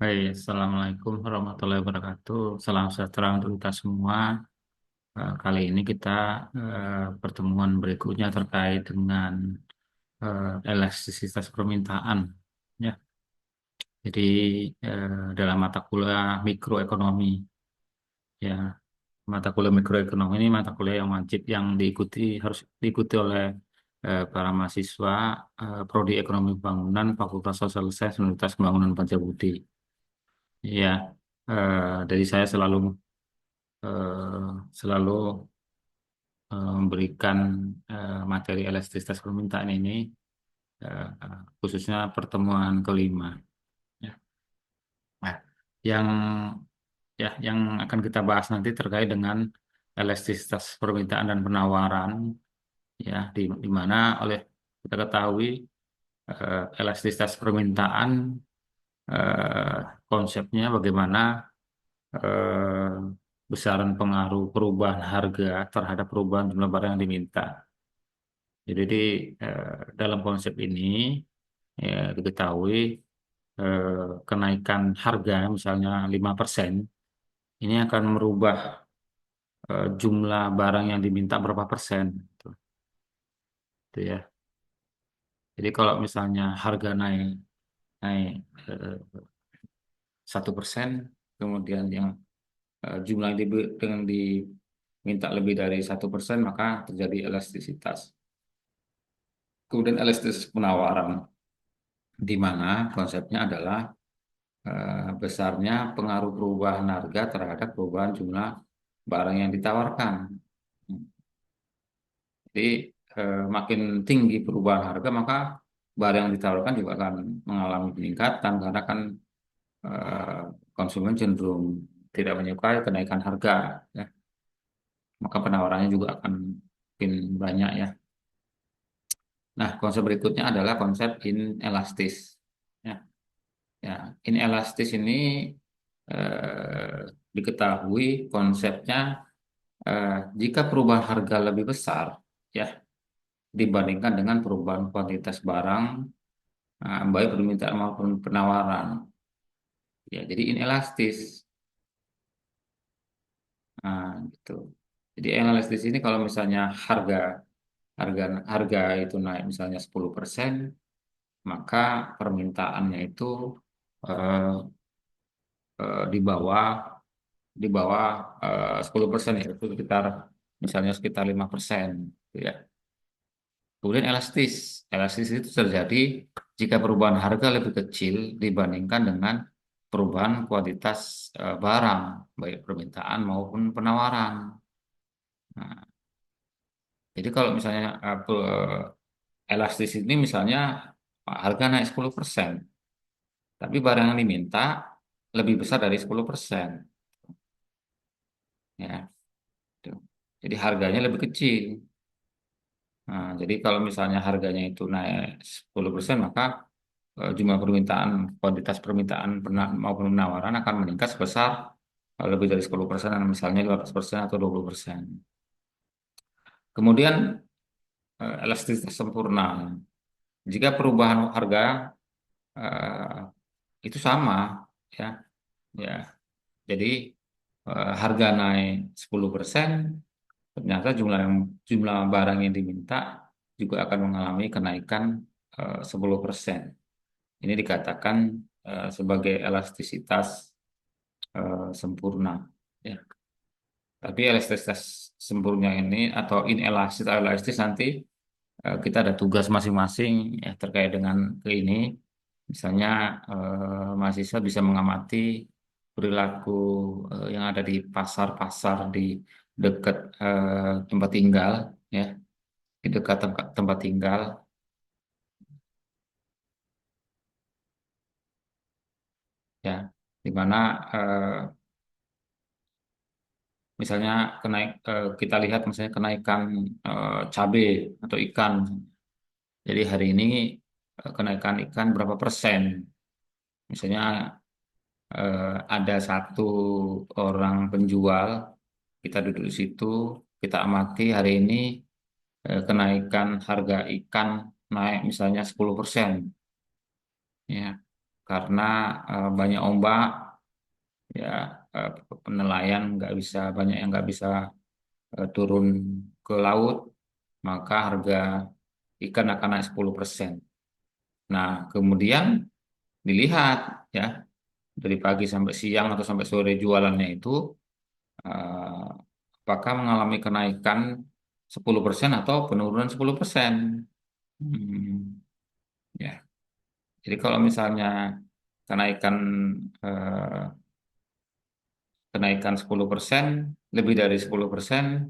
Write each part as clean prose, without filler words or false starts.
Hai, Assalamualaikum warahmatullahi wabarakatuh. Salam sejahtera untuk kita semua. Kali ini kita pertemuan berikutnya terkait dengan elastisitas permintaan. Ya, jadi dalam mata kuliah mikroekonomi, ya mata kuliah mikroekonomi ini mata kuliah yang wajib yang harus diikuti oleh para mahasiswa Prodi Ekonomi Bangunan Fakultas Sosial Sains Universitas Pembangunan Pancabudi. Ya, jadi saya selalu memberikan materi elastisitas permintaan ini khususnya pertemuan kelima. Ya. Nah, yang yang akan kita bahas nanti terkait dengan elastisitas permintaan dan penawaran, ya, di mana oleh kita ketahui elastisitas permintaan eh, konsepnya bagaimana eh, besaran pengaruh perubahan harga terhadap perubahan jumlah barang yang diminta. Jadi dalam konsep ini ya, diketahui eh, kenaikan harga misalnya 5% ini akan merubah jumlah barang yang diminta berapa persen. Gitu. Gitu ya. Jadi kalau misalnya harga naik naik eh, 1%, kemudian yang jumlah yang diminta lebih dari 1%, maka terjadi elastisitas. Kemudian elastisitas penawaran, di mana konsepnya adalah besarnya pengaruh perubahan harga terhadap perubahan jumlah barang yang ditawarkan. Jadi makin tinggi perubahan harga, maka barang yang ditawarkan juga akan mengalami peningkatan karena kan eh, konsumen cenderung tidak menyukai kenaikan harga, ya. Maka penawarannya juga akan makin banyak, ya. Nah, konsep berikutnya adalah konsep inelastis. Ya, ya, inelastis ini diketahui konsepnya jika perubahan harga lebih besar, ya, dibandingkan dengan perubahan kuantitas barang, baik permintaan maupun penawaran. Ya, jadi inelastis. Nah, gitu. Jadi inelastis ini kalau misalnya harga harga harga itu naik misalnya 10%, maka permintaannya itu eh, di bawah 10%, yaitu sekitar 5%, gitu ya. Kemudian elastis itu terjadi jika perubahan harga lebih kecil dibandingkan dengan perubahan kuantitas barang, baik permintaan maupun penawaran. Nah, jadi kalau misalnya elastis ini misalnya harga naik 10%, tapi barang yang diminta lebih besar dari 10%, ya. Tuh. Jadi harganya lebih kecil. Nah, jadi kalau misalnya harganya itu naik 10%, maka jumlah permintaan, kuantitas permintaan maupun penawaran akan meningkat sebesar lebih dari 10%, misalnya 15% atau 20%. Kemudian elastisitas sempurna. Jika perubahan harga eh, itu sama, ya, ya. Jadi harga naik 10%, ternyata jumlah barang yang diminta juga akan mengalami kenaikan 10%. Ini dikatakan sebagai elastisitas sempurna. Ya. Tapi elastisitas sempurna ini atau inelastis atau elastis nanti kita ada tugas masing-masing, ya, terkait dengan ini. Misalnya mahasiswa bisa mengamati perilaku yang ada di pasar-pasar di dekat tempat tinggal, ya, di dekat tempat tinggal, ya, di mana misalnya kita lihat misalnya kenaikan cabai atau ikan. Jadi hari ini kenaikan ikan berapa persen? Misalnya ada satu orang penjual, kita duduk di situ, kita amati hari ini kenaikan harga ikan naik misalnya 10%, ya. karena banyak ombak, ya eh, nelayan nggak bisa banyak yang nggak bisa turun ke laut, maka harga ikan akan naik 10%. Nah, kemudian dilihat ya dari pagi sampai siang atau sampai sore jualannya itu eh, apakah mengalami kenaikan 10% atau penurunan 10%. Hmm, ya. Jadi kalau misalnya kenaikan eh, kenaikan 10%, lebih dari 10%,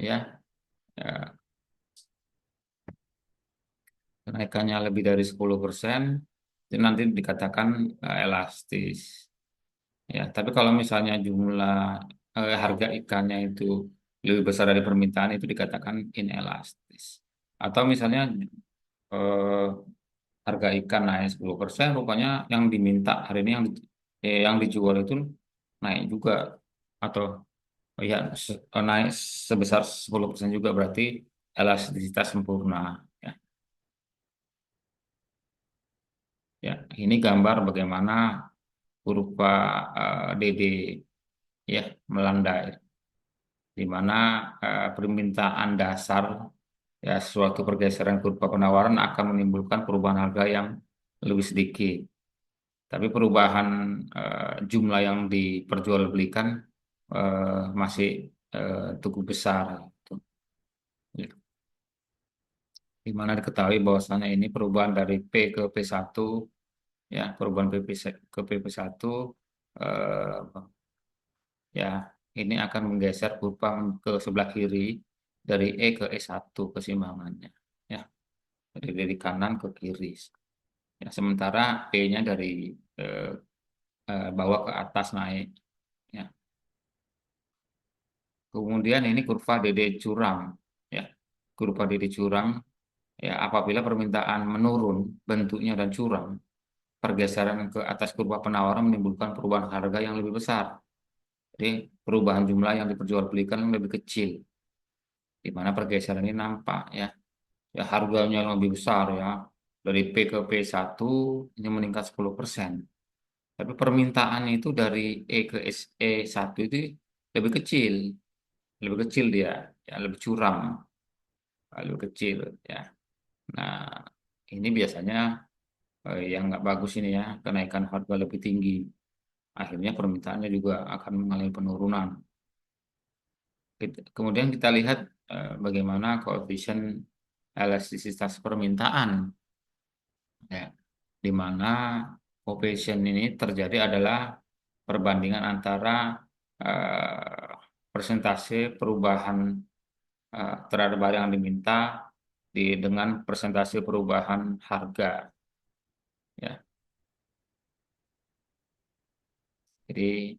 ya, ya, kenaikannya lebih dari 10%, itu nanti dikatakan elastis. Ya, tapi kalau misalnya jumlah harga ikannya itu lebih besar dari permintaan, itu dikatakan inelastis. Atau misalnya eh, harga ikan naik 10%, rupanya yang diminta hari ini yang dijual itu naik juga, atau ya naik sebesar 10% juga, berarti elastisitas sempurna. Ya, ya, ini gambar bagaimana kurva DD ya melandai, di mana permintaan dasar, ya suatu pergeseran kurva penawaran akan menimbulkan perubahan harga yang lebih sedikit. Tapi perubahan jumlah yang diperjualbelikan masih cukup besar. Gitu. Di mana diketahui bahwasannya ini perubahan dari P ke P1, ya perubahan ke PP1, eh, ya ini akan menggeser kurva ke sebelah kiri dari E ke E1 keseimbangannya. Ya, dari kanan ke kiri. Ya, sementara P-nya dari eh, bawah ke atas naik. Ya. Kemudian ini kurva DD curang. Ya, kurva DD curang. Ya, apabila permintaan menurun bentuknya dan curang, pergeseran ke atas kurva penawaran menimbulkan perubahan harga yang lebih besar. Jadi perubahan jumlah yang diperjualbelikan lebih kecil, di mana pergeseran ini nampak ya. Ya harganya yang lebih besar ya. Dari P ke P1 ini meningkat 10%. Tapi permintaannya itu dari E ke E1 itu lebih kecil, lebih kecil dia, ya lebih curam, lebih kecil ya. Nah, ini biasanya yang nggak bagus ini ya, kenaikan harga lebih tinggi. Akhirnya permintaannya juga akan mengalami penurunan. Kemudian kita lihat bagaimana koefisien elastisitas permintaan, ya, di mana koefisien ini terjadi adalah perbandingan antara eh, persentase perubahan terhadap barang yang diminta dengan persentase perubahan harga, ya. Jadi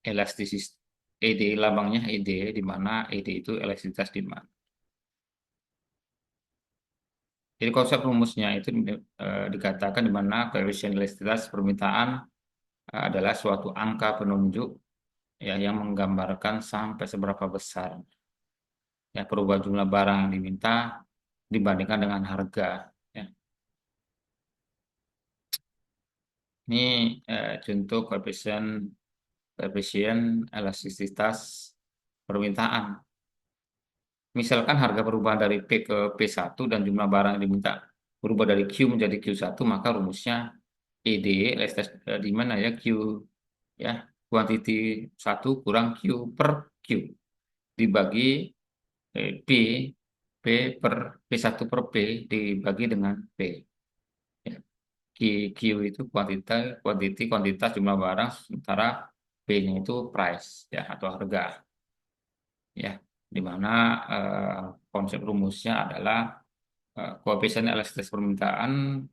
elastisis ED, lambangnya ED, di mana ED itu elastisitas demand. Jadi konsep rumusnya itu dikatakan di mana koefisien elastisitas permintaan adalah suatu angka penunjuk ya yang menggambarkan sampai seberapa besar ya perubahan jumlah barang yang diminta dibandingkan dengan harga. Ya. Ini contoh koefisien elastisitas permintaan. Misalkan harga perubahan dari P ke P1 dan jumlah barang yang diminta berubah dari Q menjadi Q1, maka rumusnya ED, elastisitas di mana ya Q, ya kuantiti 1 kurang Q per Q dibagi P, P per P1 per P dibagi dengan P. Ya. Q, Q itu kuantitas jumlah barang, sementara P-nya itu price ya atau harga, ya, di mana eh, konsep rumusnya adalah koefisien elastisitas permintaan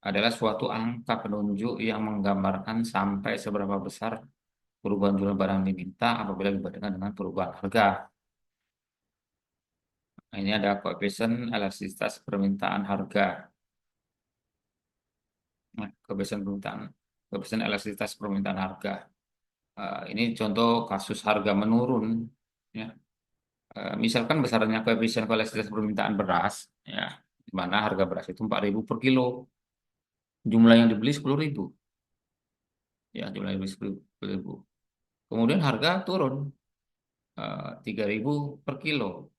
adalah suatu angka penunjuk yang menggambarkan sampai seberapa besar perubahan jumlah barang yang diminta apabila dibandingkan dengan perubahan harga. Nah, ini ada koefisien elastisitas permintaan harga. Nah, koefisien elastisitas permintaan harga. Ini contoh kasus harga menurun. Ya. Misalkan besarnya koefisien elastisitas permintaan beras, ya, di mana harga beras itu 4.000 per kilo. Jumlah yang dibeli 10.000. Ya, jumlah yang dibeli 10.000. Kemudian harga turun 3.000 per kilo.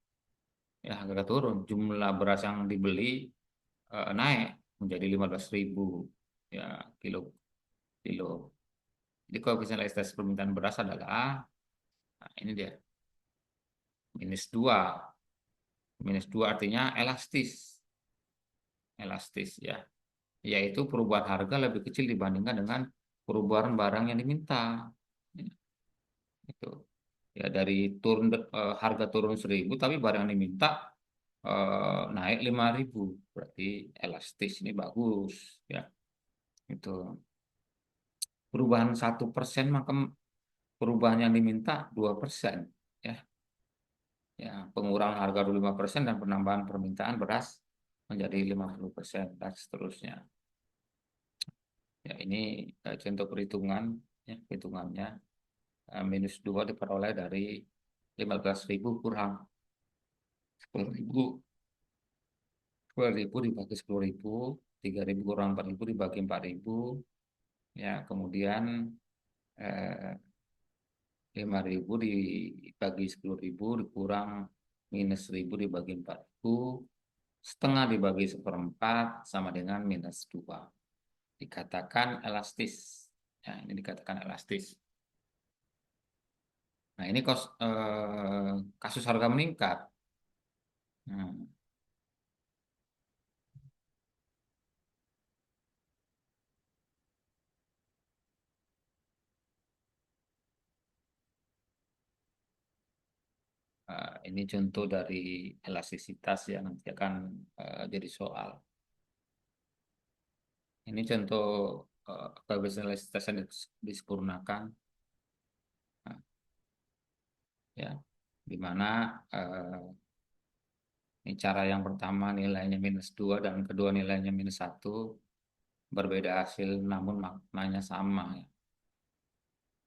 Ya, harga turun. Jumlah beras yang dibeli naik menjadi 15.000 ya kilo kilo. Jadi koefisien elastisitas permintaan beras adalah, nah, ini dia, -2. -2 artinya elastis. Elastis ya. Yaitu perubahan harga lebih kecil dibandingkan dengan perubahan barang yang diminta. Ya, itu. Ya dari harga turun 1.000 tapi barang yang diminta naik 5.000. Berarti elastis ini bagus ya. Itu perubahan 1%, maka perubahan yang diminta 2%. Ya, ya, pengurangan harga 25% dan penambahan permintaan beras menjadi 50% dan seterusnya. Ya, ini contoh perhitungan, ya, perhitungannya -2 diperoleh dari 15.000 kurang 10.000. 10.000 dibagi 10.000, 3.000 kurang 4.000 dibagi 4.000, ya, kemudian eh, 5.000 dibagi 10.000 dikurang -1.000 dibagi 4.000, setengah dibagi 1/4 sama dengan -2. Dikatakan elastis. Ya, ini dikatakan elastis. Nah, ini kasus harga meningkat. Hmm, ini contoh dari elastisitas yang nanti akan jadi soal. Ini contoh kebiasaan elastisitas yang disempurnakan, nah, ya, di mana ini cara yang pertama nilainya -2 dan kedua nilainya -1, berbeda hasil namun maknanya sama. Ya.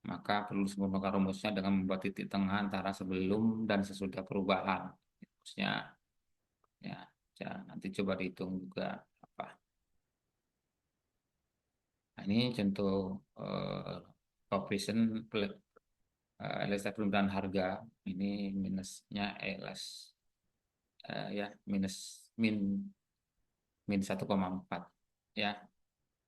Maka perlu disempurnakan rumusnya dengan membuat titik tengah antara sebelum dan sesudah perubahan. Rumusnya, ya, ya, nanti coba dihitung juga apa. Nah, ini contoh coefficient elastisitas permintaan harga. Ini minusnya ya minus min min 1,4 ya,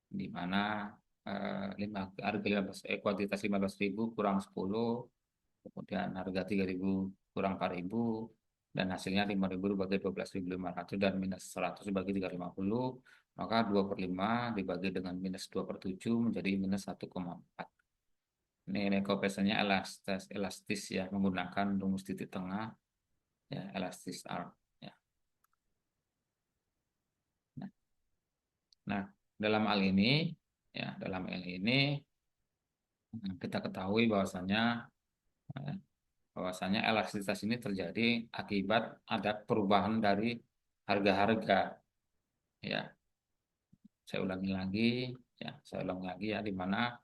di mana harga 15, kuantitas 15.000 kurang 10, kemudian harga 3.000 kurang 4.000, dan hasilnya 5.000 dibagi 12.500 dan -100 dibagi 350, maka 2/5 dibagi dengan -2/7 menjadi -1,4. Ini koefisiennya elastis ya, menggunakan rumus titik tengah ya, elastis R ya. Nah, nah, dalam hal ini, ya, dalam hal ini kita ketahui eh, bahwasanya elastisitas ini terjadi akibat ada perubahan dari harga-harga, ya. Saya ulangi lagi, ya, saya ulangi lagi ya, di mana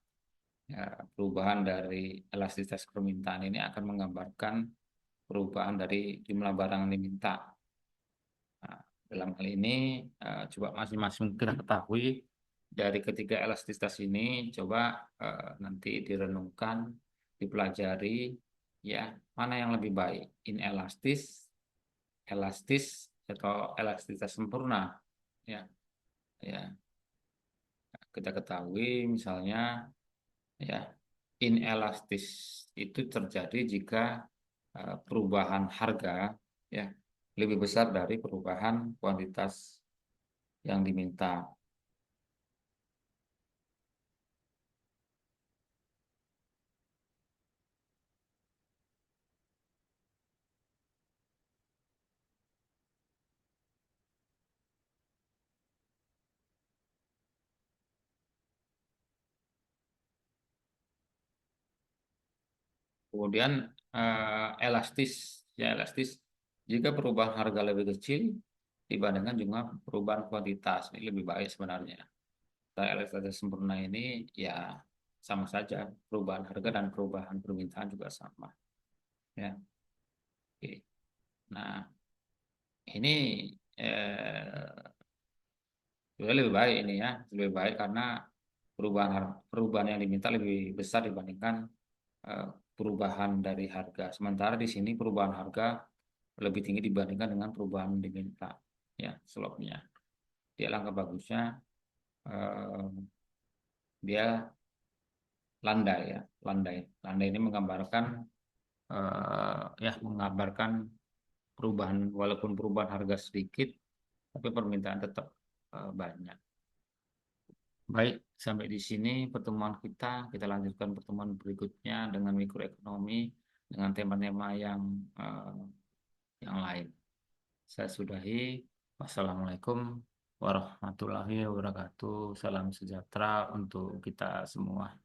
ya, perubahan dari elastisitas permintaan ini akan menggambarkan perubahan dari jumlah barang yang diminta. Nah, dalam hal ini coba masing-masing kita ketahui dari ketiga elastisitas ini, coba nanti direnungkan, dipelajari, ya, mana yang lebih baik, inelastis, elastis, atau elastisitas sempurna, ya, ya. Kita ketahui misalnya, ya, inelastis itu terjadi jika perubahan harga, ya, lebih besar dari perubahan kuantitas yang diminta. Kemudian elastis, ya, elastis jika perubahan harga lebih kecil dibandingkan jumlah perubahan kuantitas, ini lebih baik sebenarnya. Nah, elastisitas sempurna ini ya sama saja, perubahan harga dan perubahan permintaan juga sama, ya. Oke. Nah, ini Sebenarnya lebih baik ini ya, lebih baik karena perubahan yang diminta lebih besar dibandingkan eh, perubahan dari harga. Sementara di sini perubahan harga lebih tinggi dibandingkan dengan perubahan yang diminta. Ya, slopnya. Dia langkah bagusnya eh, dia landai ya, landai. Landai ini menggambarkan perubahan walaupun perubahan harga sedikit, tapi permintaan tetap banyak. Baik, sampai di sini pertemuan kita. Kita lanjutkan pertemuan berikutnya dengan mikroekonomi, dengan tema-tema eh, yang lain. Saya sudahi. Wassalamualaikum warahmatullahi wabarakatuh. Salam sejahtera untuk kita semua.